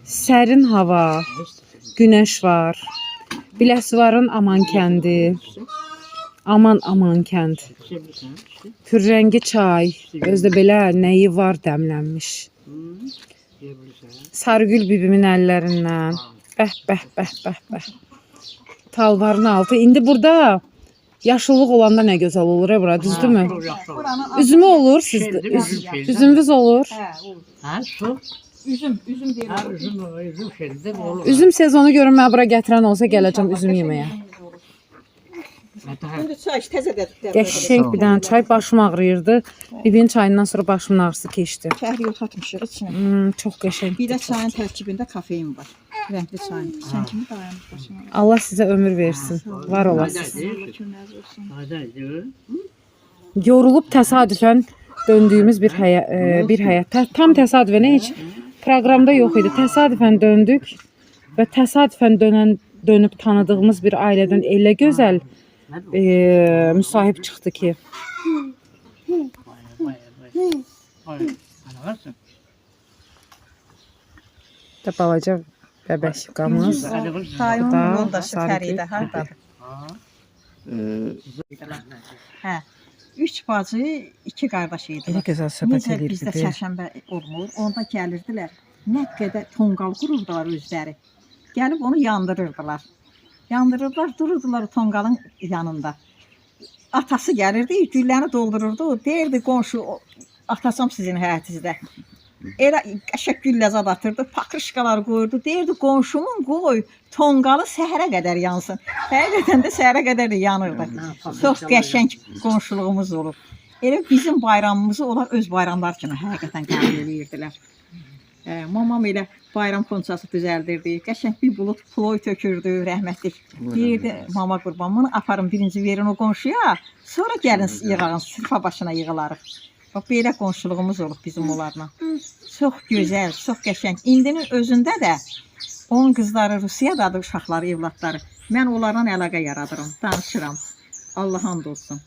Sərin hava, güneş var. Biləsuvarın Aman kəndi. Aman kənd. Pürrəngi çay. Özdə belə nəyi var dəmlənmiş. Sarıgül bibimin əllərindən. Bəh. Talvarın altı. İndi burada yaşıllıq olanda nə gözəl olur bura, düzdürmü? Üzümü olur sizdə? Üzümünüz olur? Ha, su. Üzüm deyil. Ha, üzüm şeyde olur. Üzüm sezonu görün, mən bura gətirən olsa gələcəm üzüm yeməyə. İndi çay təzə də. Qəşəng bir dənə çay, başım ağrıyırdı. Bibinin çayından sonra başımın ağrısı keçdi. Şəhər yox atmışıq içinə. Çox qəşəng. Bir də çayın tərkibində kafein var. Rəngli çayın. Sən kimi dayanıb başına. Allah sizə ömür versin. Var olasınız. Yorulub təsadüfən döndüyümüz bir həyat. Tam təsadüfən heç proqramda yox idi. Təsadüfən döndük və təsadüfən dönüb tanıdığımız bir ailədən elə gözəl müsahib çıxdı ki. Da balaca bəbəşiqamız. Dayımın yoldaşı Fəridə hardadır? Hə. 3 bacı, 2 qardaş idilər. Elə gözəl söhbət Necə bizdə edirdi. çərşənbə olmur. Onda gəlirdilər. Nə qədər tonqal qururdular özləri. Gəlib onu yandırırdılar. Dururdular tonqalın yanında. Atası gəlirdi, gülləni doldururdu. Deyirdi qonşu, atasam sizin həyətinizdə. Elə qəşəng güllə zad atırdı, pakrışkalar qoyurdu. Deyirdi qonşumun qoy tonqalı səhərə qədər yansın. Həqiqətən də səhərə qədər də yanırdı. Çox qəşəng qonşuluğumuz olub. Elə bizim bayramımızı onlar öz bayramlar kimi həqiqətən qəbul edirdilər. Mamam elə bayram ponçası düzəldirdi. Qəşəng bir bulud ploy tökürdü, rəhmətlik. Deyirdi, mama qurban, bunu aparın birinci verin o qonşuya, sonra gəlin yığağın, sırfa başına yığılarıq. Bax, belə qonşuluğumuz olub bizim onlarla. Çox gözəl, çox qəşəng. İndinin özündə də onun qızları Rusiyadadır, uşaqları, evlatları. Mən onlarla əlaqə yaradıram, danışıram. Allah hamd olsun.